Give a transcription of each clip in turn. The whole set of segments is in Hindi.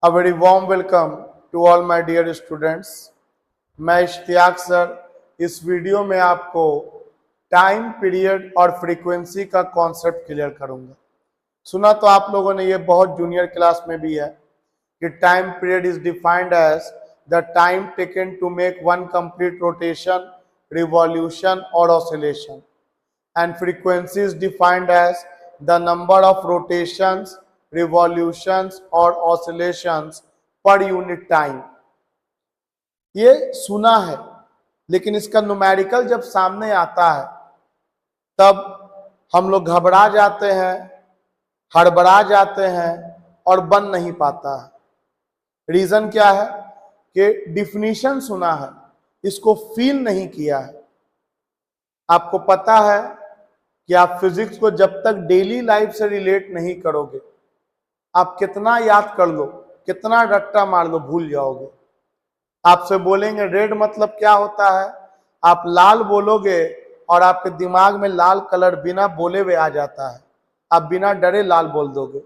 A very warm welcome to all my dear students. मैं इश्तियाक सर इस वीडियो में आपको टाइम पीरियड और फ्रीक्वेंसी का कॉन्सेप्ट क्लियर करूंगा। सुना तो आप लोगों ने ये बहुत जूनियर क्लास में भी है कि time period is defined as the time taken to make one complete rotation, revolution और oscillation, and frequency is defined as the number of rotations, revolutions or oscillations per unit time। ये सुना है, लेकिन इसका न्यूमेरिकल जब सामने आता है तब हम लोग घबरा जाते हैं, हड़बड़ा जाते हैं और बन नहीं पाता है। रीजन क्या है कि डिफिनीशन सुना है, इसको फील नहीं किया है। आपको पता है कि आप फिजिक्स को जब तक डेली लाइफ से रिलेट नहीं करोगे, आप कितना याद कर लो, कितना रट्टा मार लो, भूल जाओगे। आपसे बोलेंगे रेड मतलब क्या होता है, आप लाल बोलोगे और आपके दिमाग में लाल कलर बिना बोले हुए आ जाता है, आप बिना डरे लाल बोल दोगे।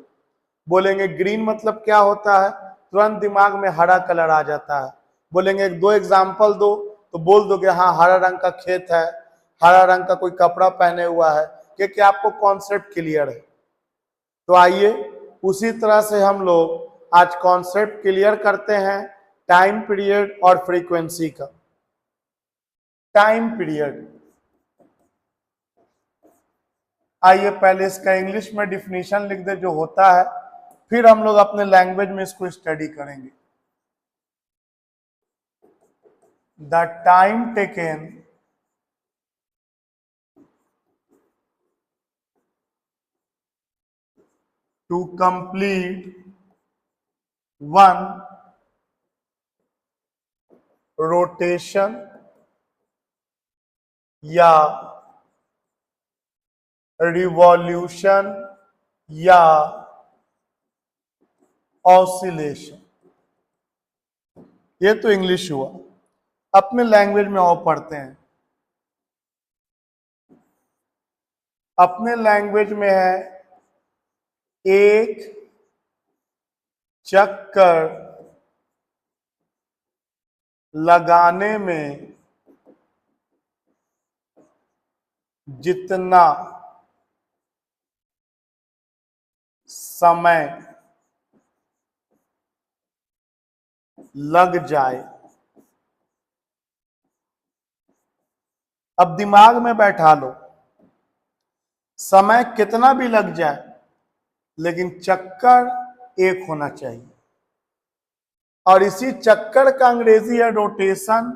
बोलेंगे ग्रीन मतलब क्या होता है, तुरंत दिमाग में हरा कलर आ जाता है। बोलेंगे दो एग्जाम्पल दो, तो बोल दोगे हाँ हरा रंग का खेत है, हरा रंग का कोई कपड़ा पहने हुआ है, क्योंकि आपको कॉन्सेप्ट क्लियर है। तो आइए उसी तरह से हम लोग आज कॉन्सेप्ट क्लियर करते हैं टाइम पीरियड और फ्रीक्वेंसी का। टाइम पीरियड, आइए पहले इसका इंग्लिश में डिफिनीशन लिख दे जो होता है, फिर हम लोग अपने लैंग्वेज में इसको स्टडी करेंगे। The time taken to complete one rotation या रिवॉल्यूशन या ऑसिलेशन। ये तो इंग्लिश हुआ, अपने लैंग्वेज में और पढ़ते हैं। अपने लैंग्वेज में है एक चक्कर लगाने में जितना समय लग जाए। अब दिमाग में बैठा लो, समय कितना भी लग जाए लेकिन चक्कर एक होना चाहिए, और इसी चक्कर का अंग्रेजी है रोटेशन,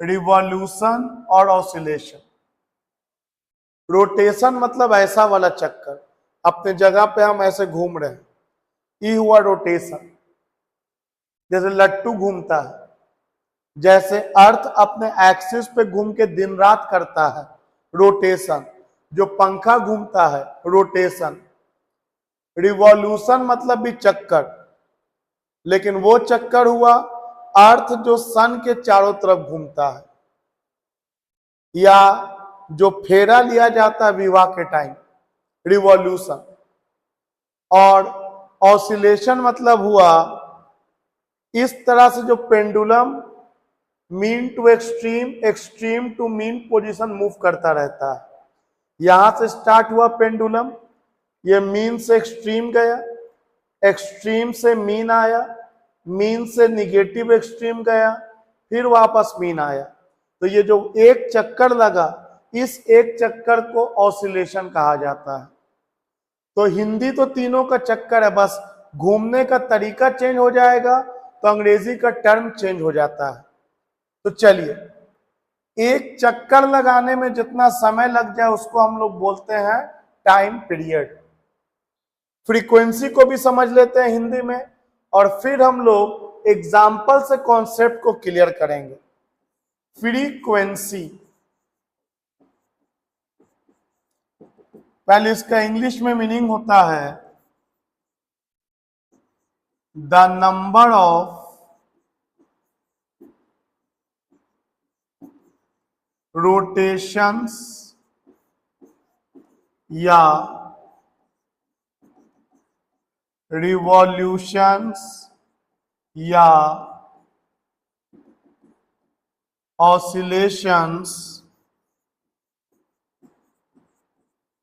रिवॉल्यूशन और ऑसिलेशन। रोटेशन मतलब ऐसा वाला चक्कर, अपने जगह पे हम ऐसे घूम रहे हैं, ये हुआ रोटेशन। जैसे लट्टू घूमता है, जैसे अर्थ अपने एक्सिस पे घूम के दिन रात करता है, रोटेशन। जो पंखा घूमता है, रोटेशन। रिवॉल्यूशन मतलब भी चक्कर, लेकिन वो चक्कर हुआ अर्थ जो सन के चारों तरफ घूमता है, या जो फेरा लिया जाता है विवाह के टाइम, रिवॉल्यूशन। और ऑसिलेशन मतलब हुआ इस तरह से जो pendulum mean to extreme, extreme to mean position move करता रहता है। यहां से स्टार्ट हुआ पेंडुलम, ये मीन से एक्सट्रीम गया, एक्सट्रीम से मीन आया, मीन से निगेटिव एक्सट्रीम गया, फिर वापस मीन आया। तो ये जो एक चक्कर लगा, इस एक चक्कर को ऑसिलेशन कहा जाता है। तो हिंदी तो तीनों का चक्कर है, बस घूमने का तरीका चेंज हो जाएगा तो अंग्रेजी का टर्म चेंज हो जाता है। तो चलिए, एक चक्कर लगाने में जितना समय लग जाए उसको हम लोग बोलते हैं टाइम पीरियड। फ्रीक्वेंसी को भी समझ लेते हैं हिंदी में, और फिर हम लोग एग्जाम्पल से कॉन्सेप्ट को क्लियर करेंगे। फ्रीक्वेंसी, पहले इसका इंग्लिश में मीनिंग होता है द नंबर ऑफ रोटेशंस या revolutions या ऑसिलेशंस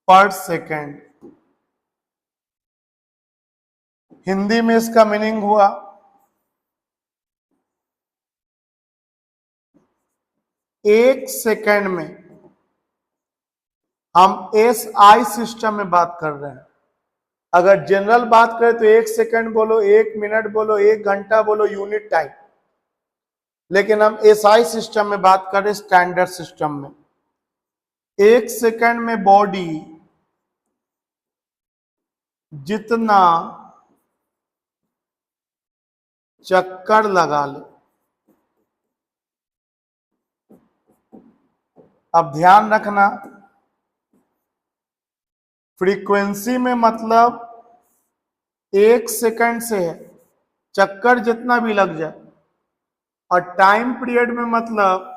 पर सेकेंड। हिंदी में इसका मीनिंग हुआ एक सेकेंड में, हम एसआई सिस्टम में बात कर रहे हैं। अगर जनरल बात करें तो एक सेकंड बोलो, एक मिनट बोलो, एक घंटा बोलो, यूनिट टाइम। लेकिन हम एसआई सिस्टम में बात कर रहे हैं, स्टैंडर्ड सिस्टम में। एक सेकंड में बॉडी जितना चक्कर लगा ले, अब ध्यान रखना, फ्रीक्वेंसी में मतलब एक सेकंड से है, चक्कर जितना भी लग जाए। और टाइम पीरियड में मतलब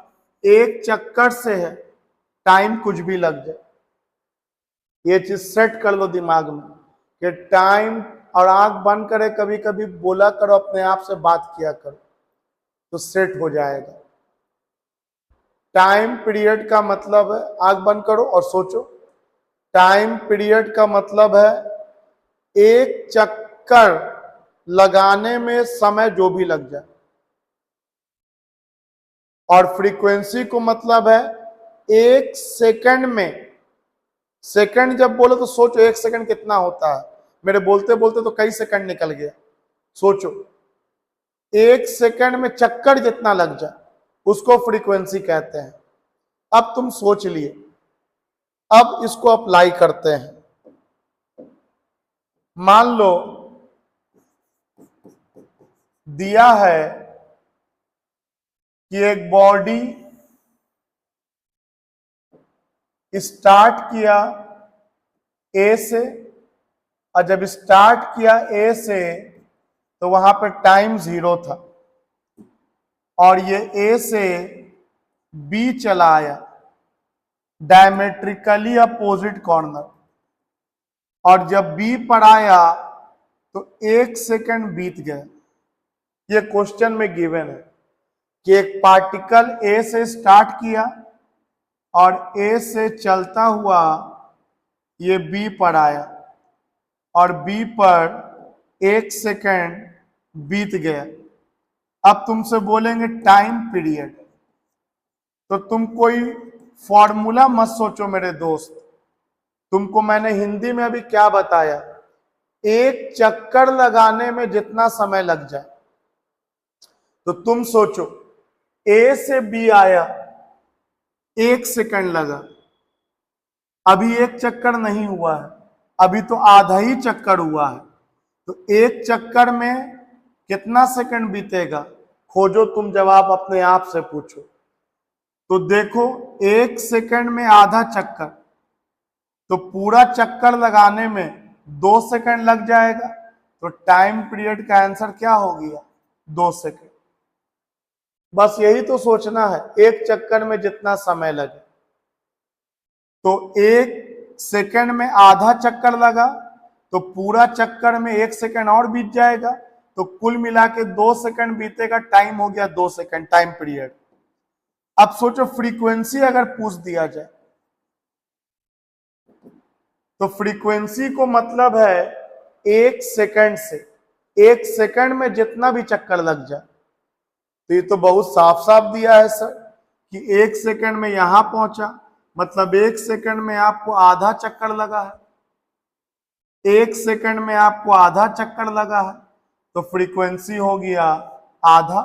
एक चक्कर से है, टाइम कुछ भी लग जाए। ये चीज सेट कर लो दिमाग में कि टाइम, और आंख बंद करे, कभी कभी बोला करो, अपने आप से बात किया करो, तो सेट हो जाएगा। टाइम पीरियड का मतलब है, आंख बंद करो और सोचो, टाइम पीरियड का मतलब है एक चक्कर लगाने में समय जो भी लग जाए। और फ्रीक्वेंसी को मतलब है एक सेकंड में, सेकंड जब बोलो तो सोचो एक सेकंड कितना होता है। मेरे बोलते बोलते तो कई सेकंड निकल गया। सोचो एक सेकंड में चक्कर जितना लग जाए, उसको फ्रीक्वेंसी कहते हैं। अब तुम सोच लिए, अब इसको अप्लाई करते हैं। मान लो दिया है कि एक बॉडी स्टार्ट किया ए से, और जब स्टार्ट किया ए से तो वहां पर टाइम 0 था, और ये ए से बी चला आया डायमेट्रिकली अपोजिट कॉर्नर, और जब बी पर आया तो एक सेकंड बीत गया। ये क्वेश्चन में गिवन है कि एक पार्टिकल ए से स्टार्ट किया और ए से चलता हुआ ये बी पर आया, और बी पर एक सेकंड बीत गया। अब तुमसे बोलेंगे टाइम पीरियड, तो तुम कोई फॉर्मूला मत सोचो मेरे दोस्त। तुमको मैंने हिंदी में अभी क्या बताया, एक चक्कर लगाने में जितना समय लग जाए। तो तुम सोचो ए से बी आया, एक सेकंड लगा, अभी एक चक्कर नहीं हुआ है, अभी तो आधा ही चक्कर हुआ है। तो एक चक्कर में कितना सेकंड बीतेगा, खोजो तुम जवाब, अपने आप से पूछो। तो देखो एक सेकंड में आधा चक्कर, तो पूरा चक्कर लगाने में 2 सेकंड लग जाएगा। तो टाइम पीरियड का आंसर क्या हो गया, 2 सेकंड। बस यही तो सोचना है, एक चक्कर में जितना समय लगे। तो एक सेकंड में आधा चक्कर लगा, तो पूरा चक्कर में 1 सेकंड और बीत जाएगा, तो कुल मिला के 2 सेकंड बीतेगा, टाइम हो गया 2 सेकंड, टाइम पीरियड। अब सोचो फ्रीक्वेंसी अगर पूछ दिया जाए, तो फ्रीक्वेंसी को मतलब है एक सेकंड से, एक सेकंड में जितना भी चक्कर लग जाए। तो ये तो बहुत साफ साफ दिया है सर कि एक सेकंड में यहां पहुंचा, मतलब एक सेकंड में आपको आधा चक्कर लगा है, एक सेकंड में आपको आधा चक्कर लगा है, तो फ्रीक्वेंसी हो गया आधा,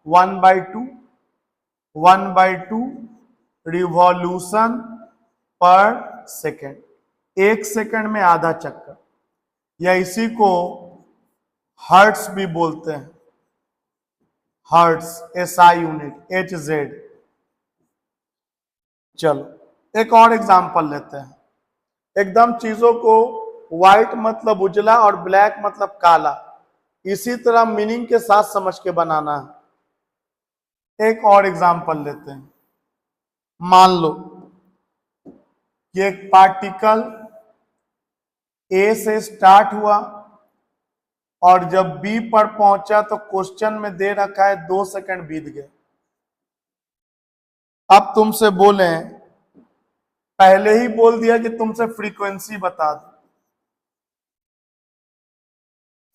1/2, 1/2 रिवॉल्यूशन पर सेकंड, एक सेकंड में आधा चक्कर, या इसी को हर्ट्स भी बोलते हैं। Hertz, SI unit, HZ। चलो एक और एग्जांपल लेते हैं। एकदम चीजों को व्हाइट मतलब उजला और ब्लैक मतलब काला, इसी तरह मीनिंग के साथ समझ के बनाना है। एक और एग्जांपल लेते हैं। मान लो कि एक पार्टिकल ए से स्टार्ट हुआ और जब बी पर पहुंचा तो क्वेश्चन में दे रखा है 2 सेकंड बीत गए। अब तुमसे बोलें, पहले ही बोल दिया कि तुमसे फ्रीक्वेंसी बता दो,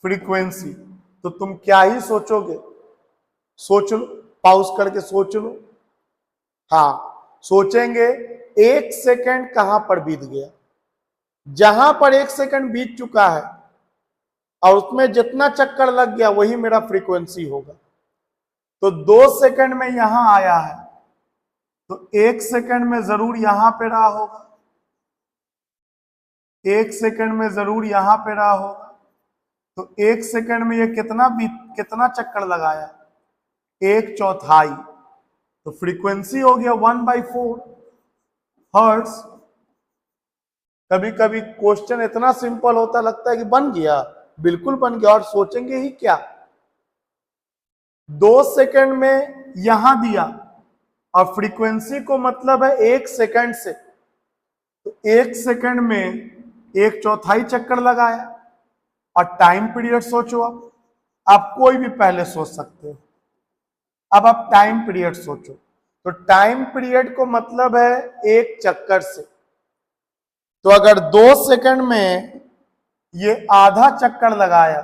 फ्रीक्वेंसी, तो तुम क्या ही सोचोगे? सोच लो, पॉज करके सोच लो। हाँ, सोचेंगे 1 सेकंड कहां पर बीत गया। जहां पर 1 सेकंड बीत चुका है और उसमें जितना चक्कर लग गया वही मेरा फ्रीक्वेंसी होगा। तो 2 सेकंड में यहां आया है तो 1 सेकंड में जरूर यहां पे रहा होगा, 1 सेकंड में जरूर यहां पे रहा होगा। तो 1 सेकंड में ये कितना चक्कर लगाया? 1/4। तो फ्रीक्वेंसी हो गया 1/4 हर्ट्ज। कभी कभी क्वेश्चन इतना सिंपल होता लगता है कि बन गया, बिल्कुल बन गया। और सोचेंगे ही क्या, 2 सेकंड में यहां दिया और फ्रीक्वेंसी को मतलब है 1 सेकंड से, तो 1 सेकंड में 1/4 चक्कर लगाया। और टाइम पीरियड सोचो, आप कोई भी पहले सोच सकते हो। अब आप टाइम पीरियड सोचो, तो टाइम पीरियड को मतलब है 1 चक्कर से। तो अगर 2 सेकंड में ये आधा चक्कर लगाया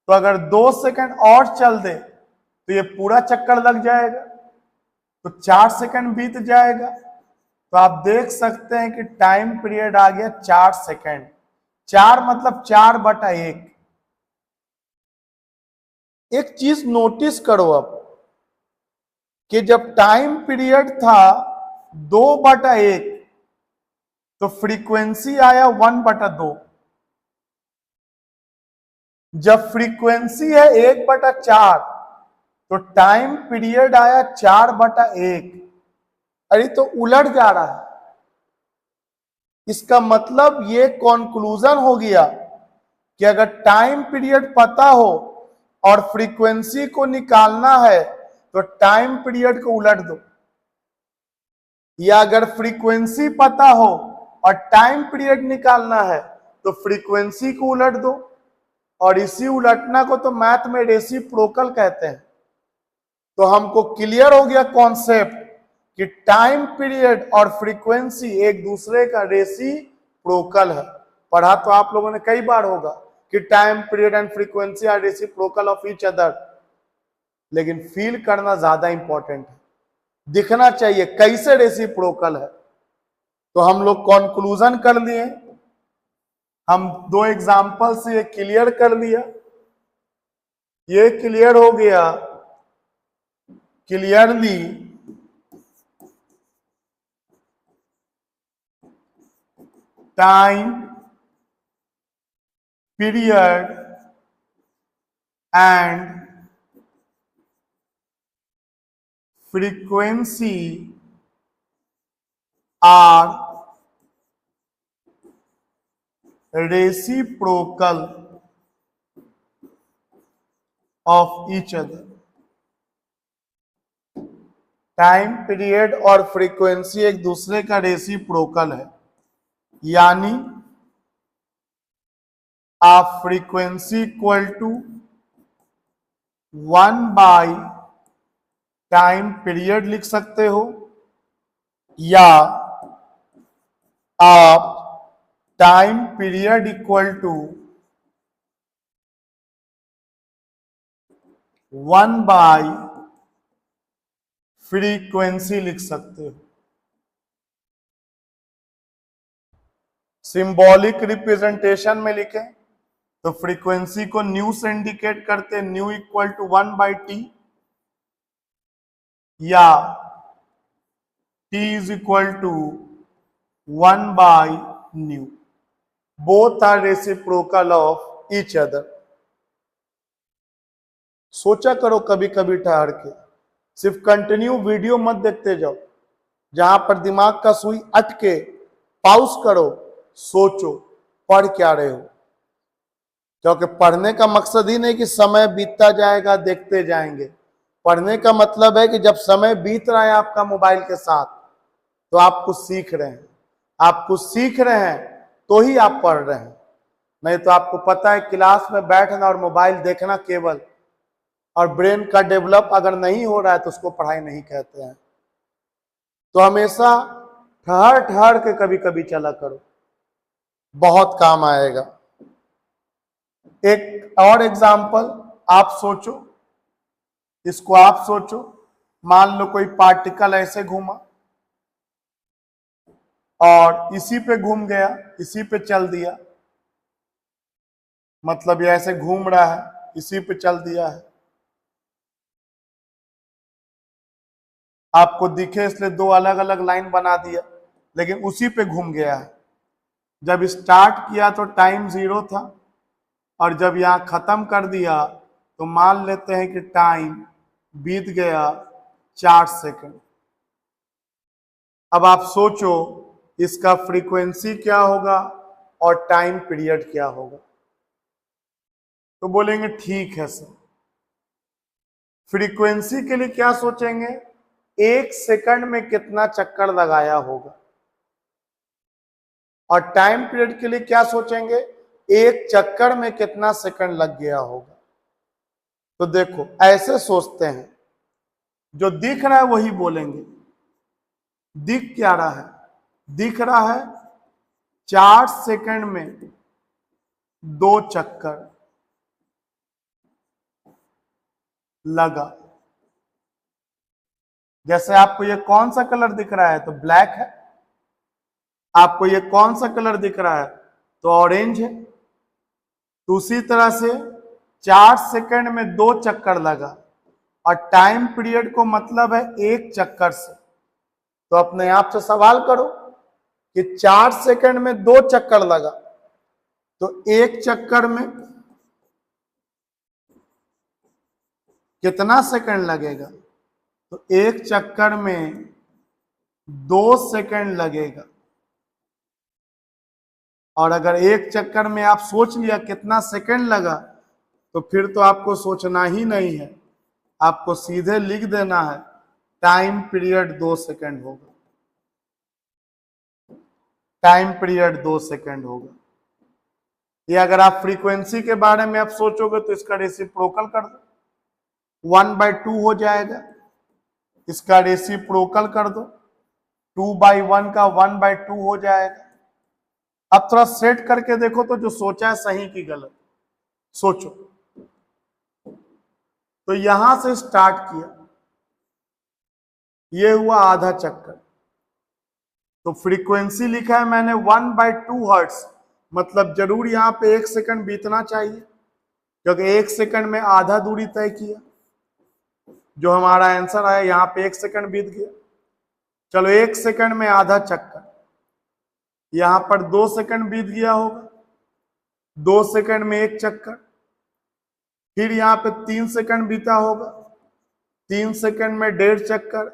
तो अगर 2 सेकंड और चल दे तो ये पूरा चक्कर लग जाएगा, तो 4 सेकंड बीत जाएगा। तो आप देख सकते हैं कि टाइम पीरियड आ गया 4 सेकंड। 4 मतलब 4/1। एक चीज नोटिस करो अब कि जब टाइम पीरियड था 2/1 तो फ्रीक्वेंसी आया 1/2। जब फ्रीक्वेंसी है 1/4 तो टाइम पीरियड आया 4/1। अरे तो उलट जा रहा है। इसका मतलब ये कॉन्क्लूजन हो गया कि अगर टाइम पीरियड पता हो और फ्रीक्वेंसी को निकालना है तो टाइम पीरियड को उलट दो, या अगर फ्रीक्वेंसी पता हो और टाइम पीरियड निकालना है तो फ्रीक्वेंसी को उलट दो। और इसी उलटना को तो मैथ में रेसिप्रोकल कहते हैं। तो हमको क्लियर हो गया कॉन्सेप्ट कि टाइम पीरियड और फ्रीक्वेंसी एक दूसरे का रेसिप्रोकल है। पढ़ा तो आप लोगों ने कई बार होगा कि time period and frequency are reciprocal of each other, लेकिन फील करना ज्यादा इंपॉर्टेंट है, दिखना चाहिए कैसे रेसिप्रोकल है। तो हम लोग कंक्लूजन कर लिए, हम 2 एग्जांपल से ये क्लियर कर लिया। ये क्लियर हो गया clearly time period and frequency are reciprocal of each other। Time period और फ्रीक्वेंसी एक दूसरे का रेसिप्रोकल है, यानी आप frequency equal to 1 time period लिख सकते हो, या आप time period equal to 1 frequency लिख सकते हो। सिंबॉलिक रिप्रेजेंटेशन में लिखें तो फ्रीक्वेंसी को न्यू से इंडिकेट करते, न्यू इक्वल टू 1/t, या t इज इक्वल टू 1/न्यू। Both are reciprocal of each other. सोचा करो कभी कभी ठहर के, सिर्फ कंटिन्यू वीडियो मत देखते जाओ। जहां पर दिमाग का सुई अटके पॉज करो, सोचो पढ़ क्या रहे हो। क्योंकि पढ़ने का मकसद ही नहीं कि समय बीतता जाएगा देखते जाएंगे। पढ़ने का मतलब है कि जब समय बीत रहा है आपका मोबाइल के साथ तो आप कुछ सीख रहे हैं, आप कुछ सीख रहे हैं तो ही आप पढ़ रहे हैं। नहीं तो आपको पता है क्लास में बैठना और मोबाइल देखना केवल, और ब्रेन का डेवलप अगर नहीं हो रहा है तो उसको पढ़ाई नहीं कहते हैं। तो हमेशा ठहर ठहर के कभी कभी चला करो, बहुत काम आएगा। एक और एग्जाम्पल आप सोचो, इसको आप सोचो, मान लो कोई पार्टिकल ऐसे घूमा और इसी पे घूम गया, इसी पे चल दिया, मतलब ये ऐसे घूम रहा है, इसी पे चल दिया है, आपको दिखे इसलिए दो अलग अलग लाइन बना दिया, लेकिन उसी पे घूम गया है। जब स्टार्ट किया तो टाइम 0 था, और जब यहां खत्म कर दिया तो मान लेते हैं कि टाइम बीत गया 4 सेकंड। अब आप सोचो इसका फ्रीक्वेंसी क्या होगा और टाइम पीरियड क्या होगा। तो बोलेंगे ठीक है सर। फ्रीक्वेंसी के लिए क्या सोचेंगे, 1 सेकंड में कितना चक्कर लगाया होगा, और टाइम पीरियड के लिए क्या सोचेंगे, एक चक्कर में कितना सेकंड लग गया होगा। तो देखो ऐसे सोचते हैं, जो दिख रहा है वही बोलेंगे। दिख क्या रहा है, दिख रहा है 4 सेकंड में 2 चक्कर लगा। जैसे आपको ये कौन सा कलर दिख रहा है, तो ब्लैक है। आपको ये कौन सा कलर दिख रहा है, तो ऑरेंज है। तो उसी तरह से 4 सेकंड में 2 चक्कर लगा, और टाइम पीरियड को मतलब है 1 चक्कर से। तो अपने आप से सवाल करो कि 4 सेकंड में 2 चक्कर लगा, तो 1 चक्कर में कितना सेकंड लगेगा, तो 1 चक्कर में 2 सेकंड लगेगा। और अगर 1 चक्कर में आप सोच लिया कितना सेकंड लगा, तो फिर तो आपको सोचना ही नहीं है, आपको सीधे लिख देना है टाइम पीरियड 2 सेकंड होगा। टाइम पीरियड 2 सेकंड होगा। ये अगर आप फ्रीक्वेंसी के बारे में आप सोचोगे तो इसका रेसिप्रोकल कर दो, 1/2 हो जाएगा। इसका रेसिप्रोकल कर दो, 2/1 का 1/2 हो जाएगा। अब थोड़ा सेट करके देखो तो जो सोचा है सही की गलत, सोचो। तो यहां से स्टार्ट किया, ये हुआ आधा चक्कर, तो फ्रीक्वेंसी लिखा है मैंने 1/2 हर्ट्ज, मतलब जरूर यहां पे 1 सेकंड बीतना चाहिए, क्योंकि 1 सेकंड में आधा दूरी तय किया। जो हमारा आंसर आया यहां पे 1 सेकंड बीत गया। चलो 1 सेकंड में आधा चक्कर, यहां पर 2 सेकंड बीत गया होगा, 2 सेकंड में 1 चक्कर, फिर यहां पे 3 सेकंड बीता होगा, 3 सेकंड में 1.5 चक्कर,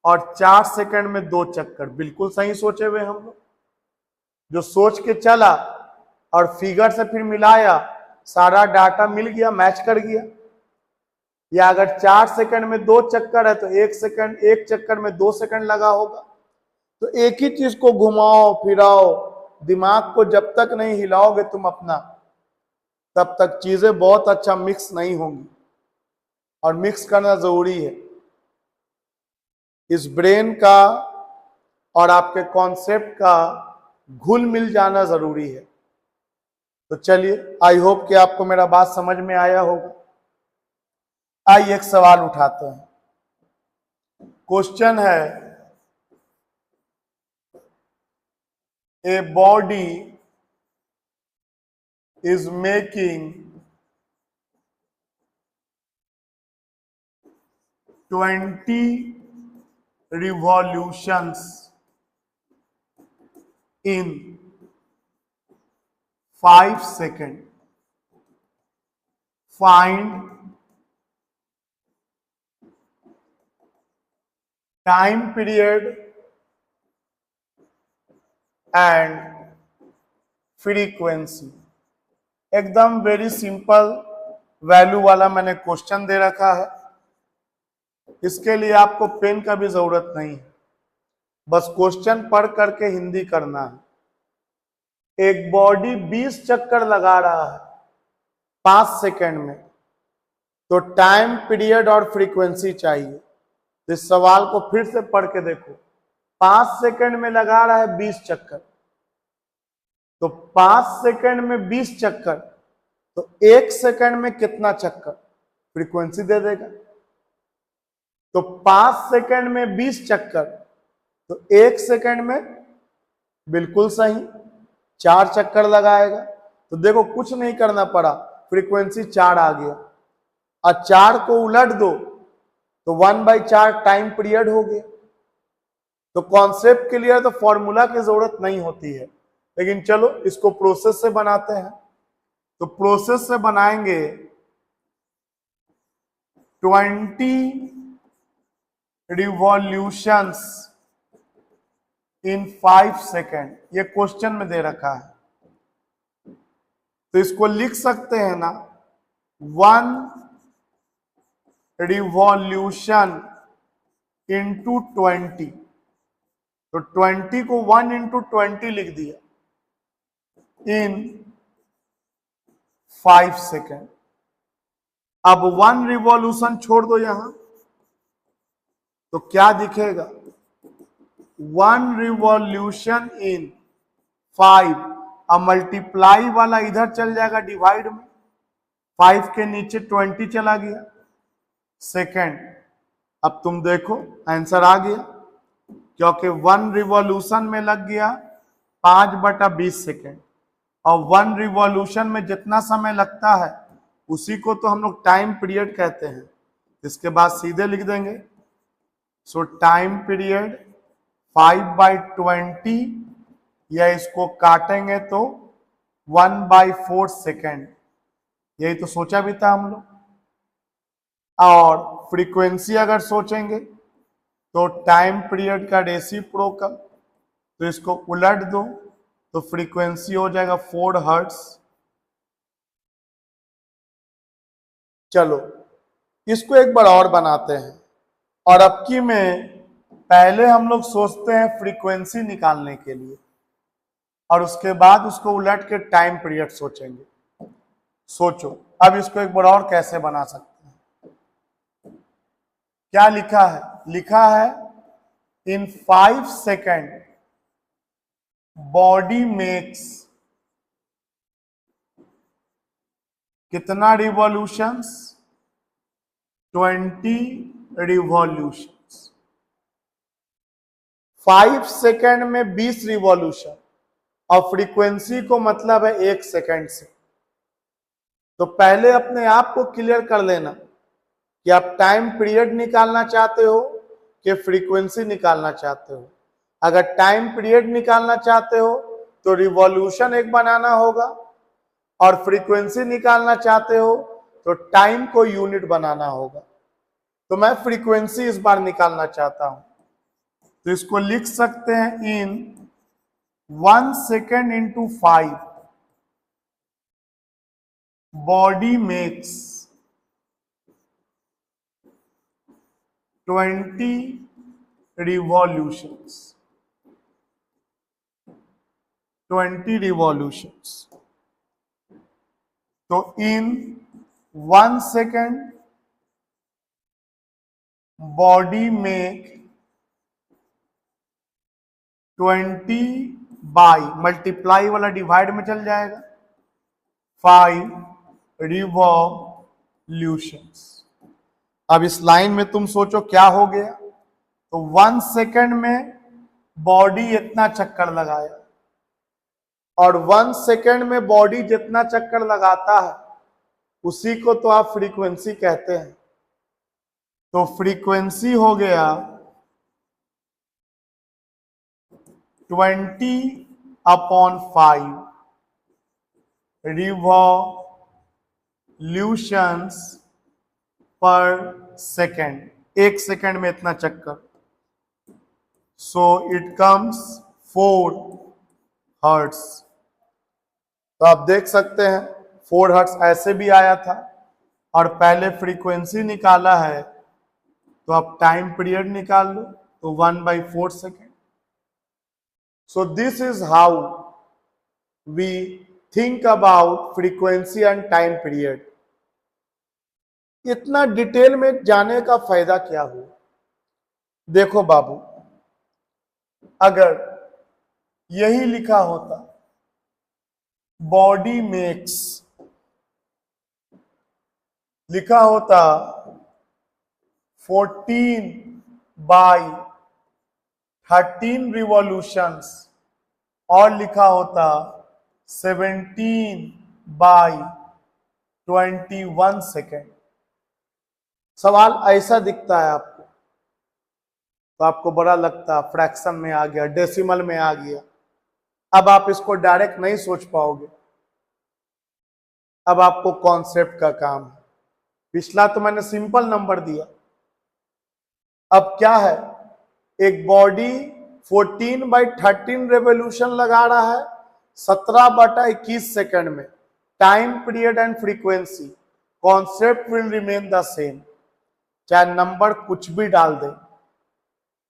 और 4 सेकंड में 2 चक्कर। बिल्कुल सही सोचे हुए हम लोग। जो सोच के चला और फिगर से फिर मिलाया, सारा डाटा मिल गया, मैच कर गया। या अगर 4 सेकंड में 2 चक्कर है तो 1 चक्कर में 2 सेकंड लगा होगा। तो एक ही चीज को घुमाओ फिराओ, दिमाग को जब तक नहीं हिलाओगे तुम अपना, तब तक चीजें बहुत अच्छा मिक्स नहीं होंगी, और मिक्स करना जरूरी है। इस ब्रेन का और आपके कॉन्सेप्ट का घुल मिल जाना जरूरी है। तो चलिए, आई होप कि आपको मेरा बात समझ में आया होगा। आइए एक सवाल उठाते हैं। क्वेश्चन है, a body is making 20 revolutions in 5 seconds. Find time period and frequency। एकदम वेरी सिंपल वैल्यू वाला मैंने क्वेश्चन दे रखा है। इसके लिए आपको पेन का भी जरूरत नहीं है, बस क्वेश्चन पढ़ करके हिंदी करना है। एक बॉडी 20 चक्कर लगा रहा है 5 सेकंड में, तो टाइम पीरियड और फ्रीक्वेंसी चाहिए। इस सवाल को फिर से पढ़ के देखो। 5 सेकंड में लगा रहा है 20 चक्कर, तो 5 सेकंड में 20 चक्कर, तो 1 सेकंड में कितना चक्कर, फ्रीक्वेंसी दे देगा। तो 5 सेकंड में 20 चक्कर, तो 1 सेकंड में बिल्कुल सही 4 चक्कर लगाएगा। तो देखो कुछ नहीं करना पड़ा, फ्रीक्वेंसी 4 आ गया। और 4 को उलट दो तो 1/4 टाइम पीरियड हो गया। तो कॉन्सेप्ट क्लियर, तो फॉर्मूला की जरूरत नहीं होती है। लेकिन चलो इसको प्रोसेस से बनाते हैं। तो प्रोसेस से बनाएंगे 20 रिवॉल्यूशंस इन 5 सेकेंड, ये क्वेश्चन में दे रखा है। तो इसको लिख सकते हैं ना, 1 रिवॉल्यूशन इंटू 20। तो 20 को 1 इंटू 20 लिख दिया इन 5 सेकेंड। अब 1 रिवॉल्यूशन छोड़ दो यहां, तो क्या दिखेगा, 1 रिवॉल्यूशन इन 5। अब मल्टीप्लाई वाला इधर चल जाएगा डिवाइड में, 5 के नीचे 20 चला गया सेकेंड। अब तुम देखो आंसर आ गया, क्योंकि 1 रिवॉल्यूशन में लग गया 5/20 सेकेंड। और 1 रिवॉल्यूशन में जितना समय लगता है उसी को तो हम लोग टाइम पीरियड कहते हैं। इसके बाद सीधे लिख देंगे, सो टाइम पीरियड 5/20, या इसको काटेंगे तो 1/4 सेकेंड। यही तो सोचा भी था हम लोग। और फ्रीक्वेंसी अगर सोचेंगे तो टाइम पीरियड का रेसिप्रोकल, तो इसको उलट दो तो फ्रीक्वेंसी हो जाएगा 4 हर्ट्ज। चलो इसको एक बार और बनाते हैं। और अब की में पहले हम लोग सोचते हैं फ्रीक्वेंसी निकालने के लिए, और उसके बाद उसको उलट के टाइम पीरियड सोचेंगे। सोचो अब इसको एक बार और कैसे बना सकते हैं। क्या लिखा है, लिखा है इन 5 सेकेंड बॉडी मेक्स कितना रिवॉल्यूशंस, 20 रिवॉल्यूशंस। 5 सेकेंड में 20 रिवॉल्यूशन, और फ्रीक्वेंसी को मतलब है 1 सेकेंड से। तो पहले अपने आप को क्लियर कर लेना कि आप टाइम पीरियड निकालना चाहते हो कि फ्रीक्वेंसी निकालना चाहते हो। अगर टाइम पीरियड निकालना चाहते हो तो रिवॉल्यूशन एक बनाना होगा, और फ्रीक्वेंसी निकालना चाहते हो तो टाइम को यूनिट बनाना होगा। तो मैं फ्रीक्वेंसी इस बार निकालना चाहता हूं, तो इसको लिख सकते हैं इन 1 second into 5 body makes 20 revolutions, 20 revolutions। तो इन 1 second body make 20 by, multiply वाला डिवाइड में चल जाएगा, 5 रिवॉल्यूशंस। अब इस लाइन में तुम सोचो क्या हो गया। तो 1 सेकेंड में बॉडी इतना चक्कर लगाया, और 1 सेकेंड में बॉडी जितना चक्कर लगाता है उसी को तो आप फ्रीक्वेंसी कहते हैं। तो फ्रीक्वेंसी हो गया 20/5 रिवॉल्यूशंस पर सेकेंड, 1 सेकेंड में इतना चक्कर। So it comes 4 hertz. तो आप देख सकते हैं 4 हर्ट्स ऐसे भी आया था, और पहले फ्रीक्वेंसी निकाला है तो आप टाइम पीरियड निकाल लो, तो 1/4 second. So this is how we think about frequency and time period. इतना डिटेल में जाने का फायदा क्या हुआ? देखो बाबू, अगर यही लिखा होता बॉडी मेक्स, लिखा होता 14/13 रिवॉल्यूशंस और लिखा होता 17/21 सेकेंड, सवाल ऐसा दिखता है आपको, तो आपको बड़ा लगता फ्रैक्शन में आ गया, डेसिमल में आ गया। अब आप इसको डायरेक्ट नहीं सोच पाओगे, अब आपको कॉन्सेप्ट का काम है। पिछला तो मैंने सिंपल नंबर दिया, अब क्या है, एक बॉडी 14/13 रेवोल्यूशन लगा रहा है 17/21 सेकंड में। Time period and frequency, concept will remain the same, चाहे नंबर कुछ भी डाल दे।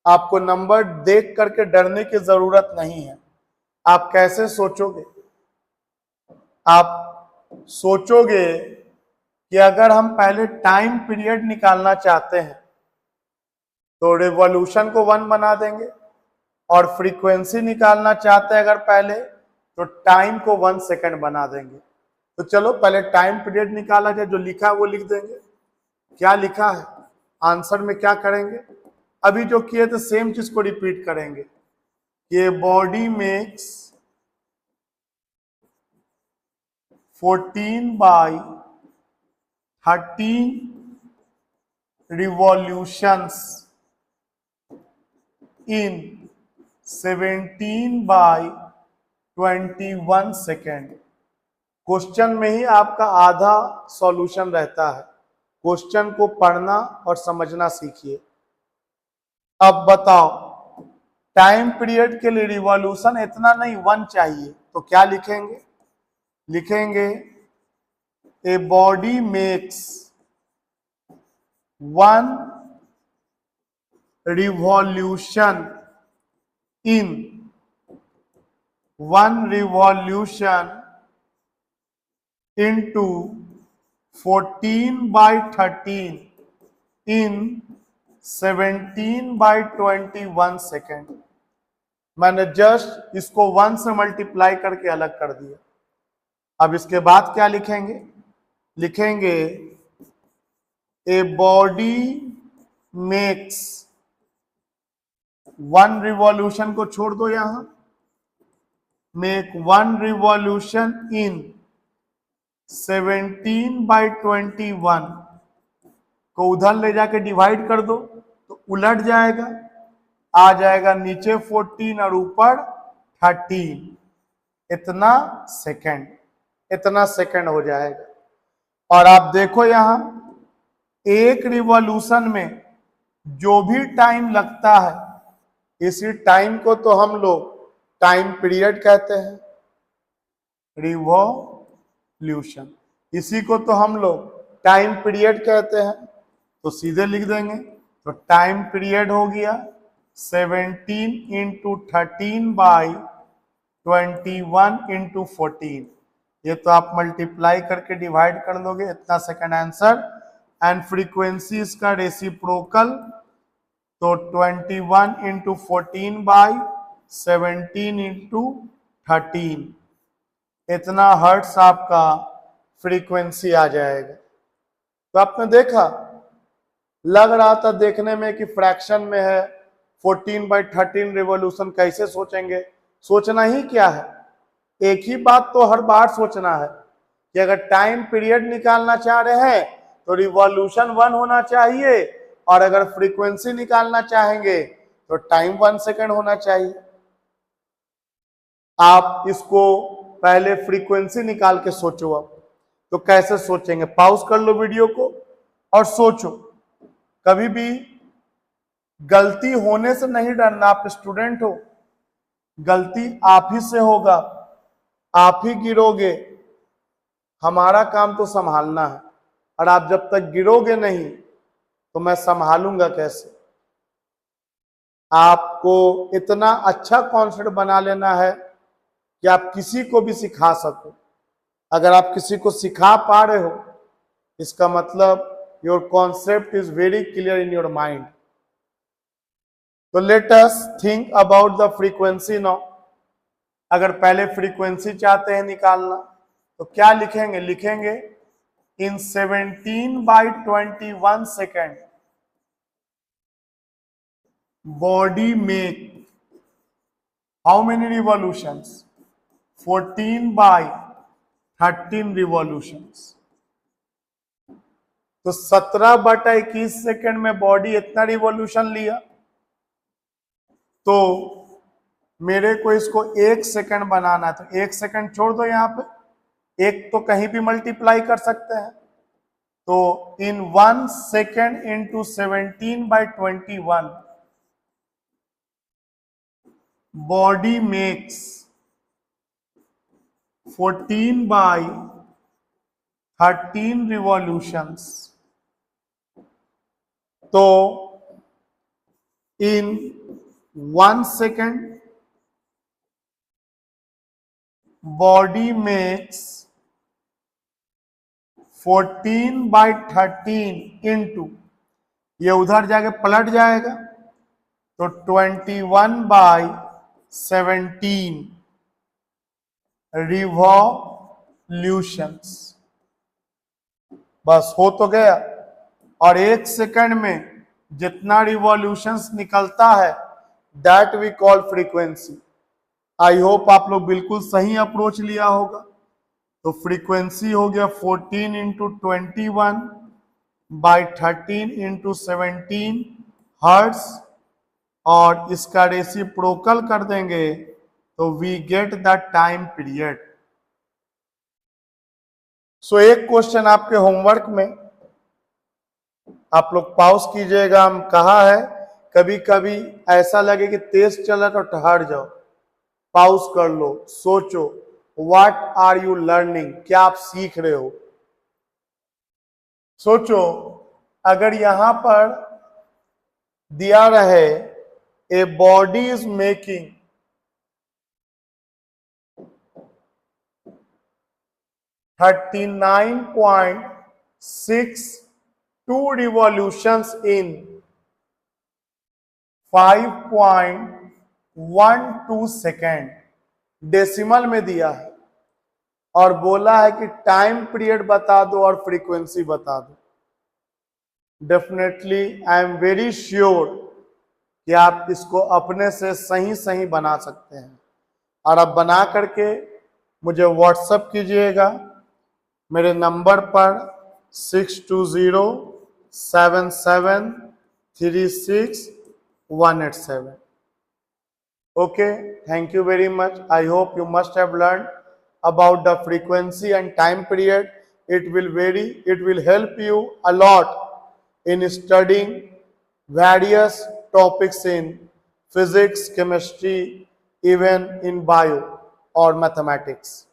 आपको नंबर देख करके डरने की जरूरत नहीं है। आप कैसे सोचोगे? आप सोचोगे कि अगर हम पहले टाइम पीरियड निकालना चाहते हैं तो रिवॉल्यूशन को 1 बना देंगे, और फ्रीक्वेंसी निकालना चाहते हैं अगर पहले, तो टाइम को 1 सेकंड बना देंगे। तो चलो पहले टाइम पीरियड निकाला जाए, जो लिखा है वो लिख देंगे। क्या लिखा है, आंसर में क्या करेंगे, अभी जो किए थे सेम चीज को रिपीट करेंगे। ये body makes 14/13 revolutions in 17/21 second. Question में ही आपका आधा सॉल्यूशन रहता है। क्वेश्चन को पढ़ना और समझना सीखिए। अब बताओ, टाइम पीरियड के लिए रिवॉल्यूशन इतना नहीं 1 चाहिए, तो क्या लिखेंगे? लिखेंगे a body makes 1 revolution in 1 revolution into 14/13 in 17/21 second. मैंने जस्ट इसको 1 से मल्टीप्लाई करके अलग कर दिया। अब इसके बाद क्या लिखेंगे? लिखेंगे ए बॉडी मेक्स 1 रिवॉल्यूशन को छोड़ दो, यहां मेक 1 रिवॉल्यूशन इन 17/21 को उधर ले जाके डिवाइड कर दो तो उलट जाएगा, आ जाएगा नीचे 14 और ऊपर 13, इतना सेकंड हो जाएगा। और आप देखो यहां एक रिवॉल्यूशन में जो भी टाइम लगता है, इसी टाइम को तो हम लोग टाइम पीरियड कहते हैं, रिवॉल्यूशन, इसी को तो हम लोग टाइम पीरियड कहते हैं। तो सीधे लिख देंगे, तो टाइम पीरियड हो गया 17 × 13/21 × 14। ये तो आप मल्टीप्लाई करके डिवाइड कर दोगे, इतना सेकंड आंसर। एंड फ्रीक्वेंसी इसका रेसिप्रोकल, तो 21 × 14/17 × 13, इतना हर्ट्स आपका फ्रीक्वेंसी आ जाएगा। तो आपने देखा, लग रहा था देखने में कि फ्रैक्शन में है, 14/13 रिवॉल्यूशन कैसे सोचेंगे? सोचना ही क्या है, एक ही बात तो हर बार सोचना है कि अगर टाइम पीरियड निकालना चाह रहे हैं तो रिवॉल्यूशन 1 होना चाहिए, और अगर फ्रीक्वेंसी निकालना चाहेंगे तो टाइम 1 सेकंड होना चाहिए। आप इसको पहले फ्रीक्वेंसी निकाल के सोचो। अब तो कैसे सोचेंगे? पॉज कर लो वीडियो को और सोचो। कभी भी गलती होने से नहीं डरना, आप स्टूडेंट हो, गलती आप ही से होगा, आप ही गिरोगे, हमारा काम तो संभालना है। और आप जब तक गिरोगे नहीं तो मैं संभालूंगा कैसे? आपको इतना अच्छा कॉन्सेप्ट बना लेना है कि आप किसी को भी सिखा सको। अगर आप किसी को सिखा पा रहे हो, इसका मतलब your concept is very clear in your mind. तो let us think about the frequency now. अगर पहले फ्रीक्वेंसी चाहते हैं निकालना तो क्या लिखेंगे? लिखेंगे इन 17/21 second body make how many revolutions? 14/13 revolutions. तो 17/21 सेकेंड में बॉडी इतना रिवॉल्यूशन लिया, तो मेरे को इसको 1 सेकेंड बनाना है, तो 1 सेकेंड छोड़ दो, यहां पे एक तो कहीं भी मल्टीप्लाई कर सकते हैं। तो इन 1 second into 17/21 body makes 14/13 revolutions. तो इन 1 सेकेंड बॉडी मेक्स 14/13 इंटू, ये उधर जाके पलट जाएगा, तो 21/17 रिवॉल्यूशंस। बस हो तो गया। और 1 सेकंड में जितना रिवॉल्यूशंस निकलता है that we call frequency. I hope आप लोग बिल्कुल सही अप्रोच लिया होगा। तो फ्रीक्वेंसी हो गया 14 इंटू 21/13 इंटू 17 हर्ट्ज, और इसका रेसिप्रोकल कर देंगे तो we get the time period. So एक क्वेश्चन आपके होमवर्क में आप लोग पॉज कीजिएगा। हम कहा है कभी कभी ऐसा लगे कि तेज चला तो ठहर जाओ, पॉज कर लो, सोचो व्हाट आर यू लर्निंग, क्या आप सीख रहे हो। सोचो अगर यहां पर दिया रहे a body is making 39.62 revolutions in 5.12 second, decimal में दिया है, और बोला है कि टाइम पीरियड बता दो और फ्रीक्वेंसी बता दो। Definitely I am very sure कि आप इसको अपने से सही सही बना सकते हैं, और अब बना करके मुझे व्हाट्सएप कीजिएगा मेरे नंबर पर 6207736187। Okay, thank you very much. I hope you must have learned about the frequency and time period. It will help you a lot in studying various topics in physics, chemistry, even in bio or mathematics.